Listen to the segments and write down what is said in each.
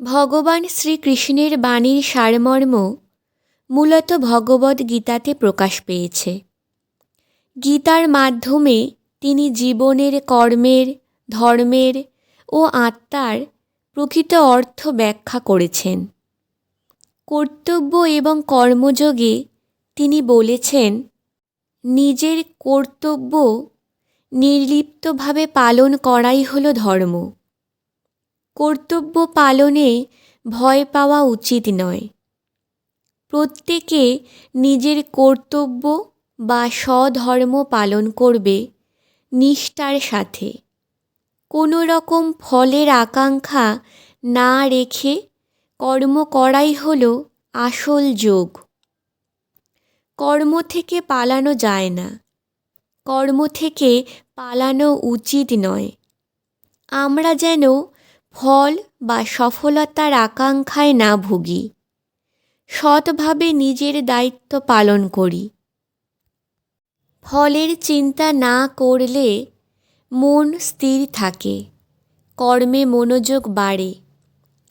ভগবান শ্রীকৃষ্ণের বাণীর সারমর্ম মূলত ভগবদ্গীতাতে প্রকাশ পেয়েছে। গীতার মাধ্যমে তিনি জীবনের কর্মের, ধর্মের ও আত্মার প্রকৃত অর্থ ব্যাখ্যা করেছেন। কর্তব্য এবং কর্মযোগে তিনি বলেছেন, নিজের কর্তব্য নির্লিপ্তভাবে পালন করাই হল ধর্ম। কর্তব্য পালনে ভয় পাওয়া উচিত নয়। প্রত্যেকে নিজের কর্তব্য বা স্বধর্ম পালন করবে নিষ্ঠার সাথে, কোনো রকম ফলের আকাঙ্ক্ষা না রেখে কর্ম করাই হল আসল যোগ। কর্ম থেকে পালানো যায় না, কর্ম থেকে পালানো উচিত নয়। আমরা যেন ফল বা সফলতার আকাঙ্ক্ষায় না ভুগি, সৎভাবে নিজের দায়িত্ব পালন করি। ফলের চিন্তা না করলে মন স্থির থাকে, কর্মে মনোযোগ বাড়ে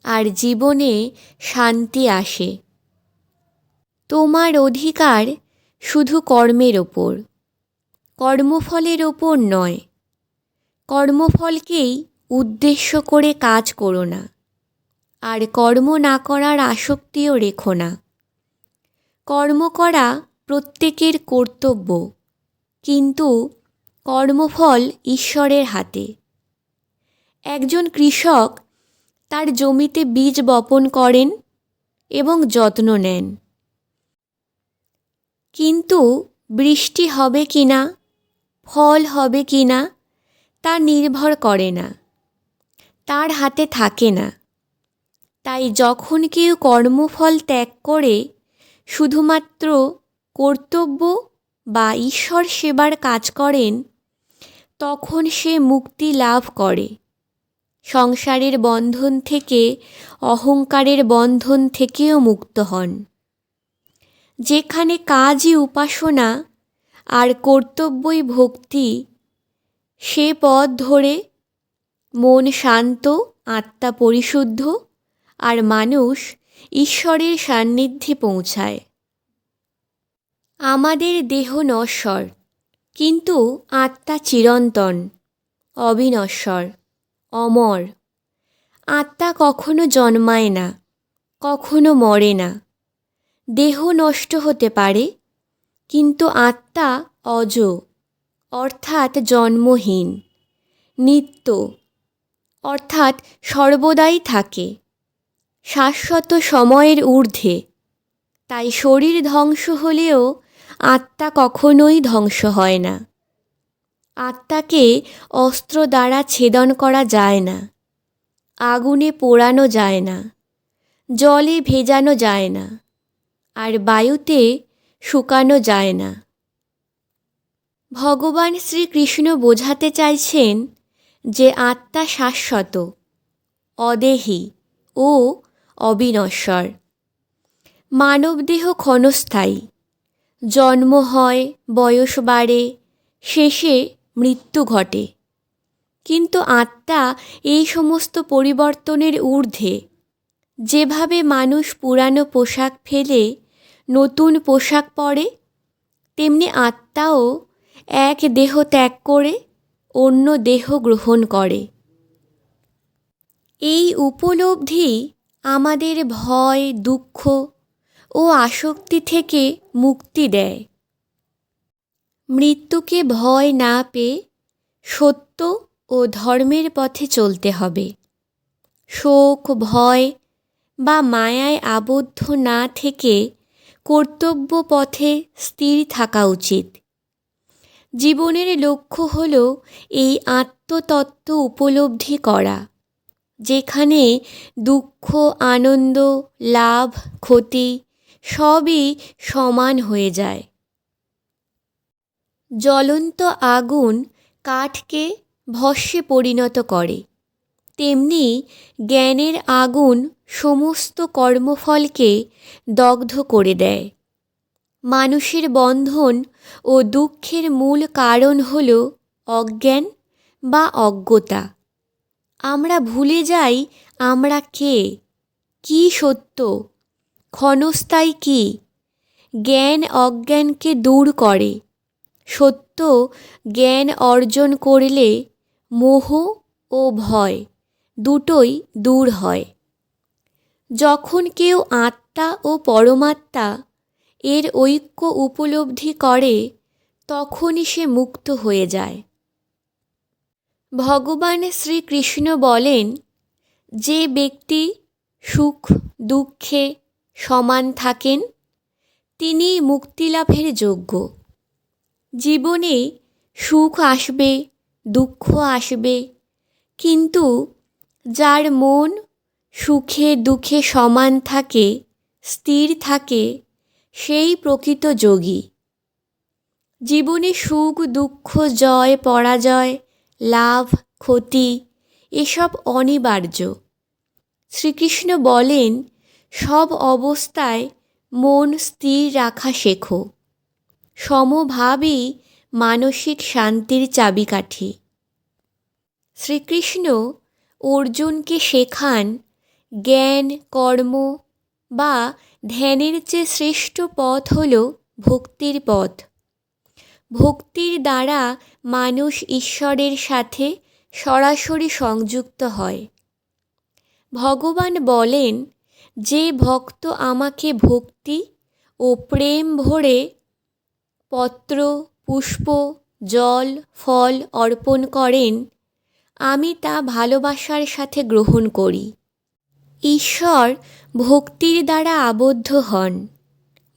আর জীবনে শান্তি আসে। তোমার অধিকার শুধু কর্মের ওপর, কর্মফলের ওপর নয়। কর্মফলকেই উদ্দেশ্য করে কাজ করো না, আর কর্ম না করার আসক্তিও রেখো না। কর্ম করা প্রত্যেকের কর্তব্য, কিন্তু কর্মফল ঈশ্বরের হাতে। একজন কৃষক তার জমিতে বীজ বপন করেন এবং যত্ন নেন, কিন্তু বৃষ্টি হবে কিনা, ফল হবে কিনা তা নির্ভর করে না, তার হাতে থাকে না। তাই যখন কেউ কর্মফল ত্যাগ করে শুধুমাত্র কর্তব্য বা ঈশ্বর সেবার কাজ করেন, তখন সে মুক্তি লাভ করে। সংসারের বন্ধন থেকে, অহংকারের বন্ধন থেকেও মুক্ত হন। যেখানে কাজই উপাসনা আর কর্তব্যই ভক্তি, সে পথ ধরে মন শান্ত, আত্মা পরিশুদ্ধ আর মানুষ ঈশ্বরের সান্নিধ্যে পৌঁছায়। আমাদের দেহ নশ্বর, কিন্তু আত্মা চিরন্তন, অবিনশ্বর, অমর। আত্মা কখনো জন্মায় না, কখনো মরে না। দেহ নষ্ট হতে পারে, কিন্তু আত্মা অজ, অর্থাৎ জন্মহীন, নিত্য, অর্থাৎ সর্বদাই থাকে, শাশ্বত সময়ের ঊর্ধ্বে। তাই শরীর ধ্বংস হলেও আত্মা কখনোই ধ্বংস হয় না। আত্মাকে অস্ত্র দ্বারা ছেদন করা যায় না, আগুনে পোড়ানো যায় না, জলে ভেজানো যায় না, আর বায়ুতে শুকানো যায় না। ভগবান শ্রীকৃষ্ণ বোঝাতে চাইছেন যে আত্মা শাশ্বত, অদেহী ও অবিনশ্বর। মানবদেহ ক্ষণস্থায়ী, জন্ম হয়, বয়স বাড়ে, শেষে মৃত্যু ঘটে। কিন্তু আত্মা এই সমস্ত পরিবর্তনের ঊর্ধ্বে। যেভাবে মানুষ পুরানো পোশাক ফেলে নতুন পোশাক পরে, তেমনি আত্মাও এক দেহ ত্যাগ করে অন্য দেহ গ্রহণ করে। এই উপলব্ধি আমাদের ভয়, দুঃখ ও আসক্তি থেকে মুক্তি দেয়। মৃত্যুকে ভয় না পেয়ে সত্য ও ধর্মের পথে চলতে হবে। শোক, ভয় বা মায়ায় আবদ্ধ না থেকে কর্তব্য পথে স্থির থাকা উচিত। জীবনের লক্ষ্য হল এই আত্মতত্ত্ব উপলব্ধি করা, যেখানে দুঃখ, আনন্দ, লাভ, ক্ষতি সবই সমান হয়ে যায়। জ্বলন্ত আগুন কাঠকে ভস্মে পরিণত করে, তেমনি জ্ঞানের আগুন সমস্ত কর্মফলকে দগ্ধ করে দেয়। মানুষের বন্ধন ও দুঃখের মূল কারণ হল অজ্ঞান বা অজ্ঞতা। আমরা ভুলে যাই আমরা কে কি সত্য, ক্ষণস্থায়ী কি? জ্ঞান অজ্ঞানকে দূর করে। সত্য জ্ঞান অর্জন করলে মোহ ও ভয় দুটোই দূর হয়। যখন কেউ আত্মা ও পরমাত্মা এর ঐক্য উপলব্ধি করে তখনই সে মুক্ত হয়ে যায়। ভগবান শ্রীকৃষ্ণ বলেন, যে ব্যক্তি সুখ দুঃখে সমান থাকেন তিনি মুক্তিলাভের যোগ্য। জীবনে সুখ আসবে, দুঃখ আসবে, কিন্তু যার মন সুখে দুঃখে সমান থাকে, স্থির থাকে, সেই প্রকৃত যোগী। জীবনে সুখ দুঃখ জয় পরাজয় লাভ ক্ষতি এসব অনিবার্য। শ্রীকৃষ্ণ বলেন, সব অবস্থায় মন স্থির রাখা শেখো। সমভাবই মানসিক শান্তির চাবিকাঠি। শ্রীকৃষ্ণ অর্জুনকে শেখান, জ্ঞান কর্ম বা ধ্যানের চেয়ে শ্রেষ্ঠ পথ হল ভক্তির পথ। ভক্তির দ্বারা মানুষ ঈশ্বরের সাথে সরাসরি সংযুক্ত হয়। ভগবান বলেন, যে ভক্ত আমাকে ভক্তি ও প্রেম ভরে পত্র পুষ্প জল ফল অর্পণ করেন, আমি তা ভালোবাসার সাথে গ্রহণ করি। ঈশ্বর ভক্তির দ্বারা আবদ্ধ হন।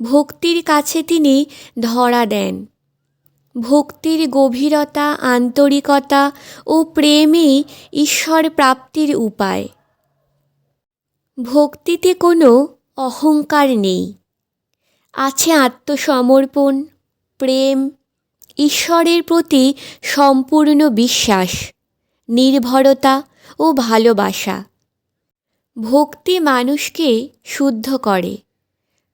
ভক্তির কাছে তিনি ধরা দেন। ভক্তির গভীরতা আন্তরিকতা ও প্রেমই ঈশ্বর প্রাপ্তির উপায়। ভক্তিতে কোনো অহংকার নেই, আছে আত্মসমর্পণ, প্রেম, ঈশ্বরের প্রতি সম্পূর্ণ বিশ্বাস, নির্ভরতা ও ভালোবাসা। ভক্তি মানুষকে শুদ্ধ করে,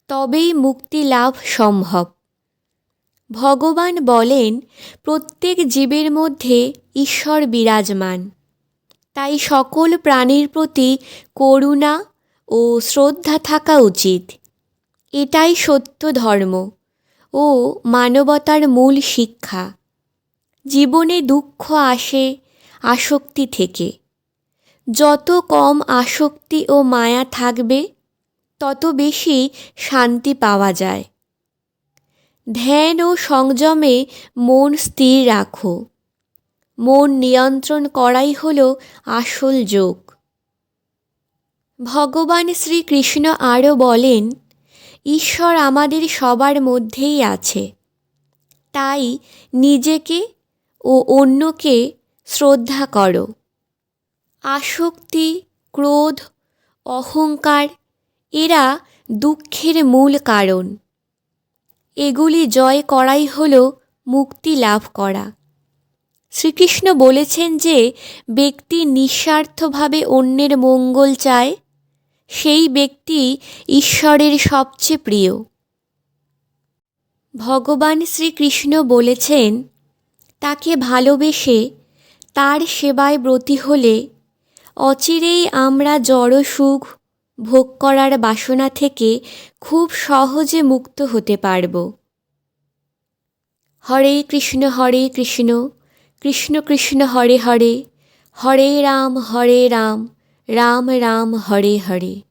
তবেই মুক্তি লাভ সম্ভব। ভগবান বলেন, প্রত্যেক জীবের মধ্যে ঈশ্বর বিরাজমান। তাই সকল প্রাণীর প্রতি করুণা ও শ্রদ্ধা থাকা উচিত। এটাই সত্য ধর্ম ও মানবতার মূল শিক্ষা। জীবনে দুঃখ আসে আসক্তি থেকে। যত কম আসক্তি ও মায়া থাকবে তত বেশি শান্তি পাওয়া যায়। ধ্যান ও সংযমে মন স্থির রাখো। মন নিয়ন্ত্রণ করাই হলো আসল যোগ। ভগবান শ্রীকৃষ্ণ আরও বলেন, ঈশ্বর আমাদের সবার মধ্যেই আছে। তাই নিজেকে ও অন্যকে শ্রদ্ধা করো। আসক্তি, ক্রোধ, অহংকার এরা দুঃখের মূল কারণ। এগুলি জয় করাই হলো মুক্তি লাভ করা। শ্রীকৃষ্ণ বলেছেন যে ব্যক্তি নিঃস্বার্থভাবে অন্যের মঙ্গল চায়, সেই ব্যক্তি ঈশ্বরের সবচেয়ে প্রিয়। ভগবান শ্রীকৃষ্ণ বলেছেন, তাকে ভালোবেসে তার সেবায় ব্রতী হলে অচিরেই আমরা জড় সুখ ভোগ করার বাসনা থেকে খুব সহজে মুক্ত হতে পারব। হরে কৃষ্ণ কৃষ্ণ কৃষ্ণ হরে হরে, হরে রাম রাম রাম হরে হরে।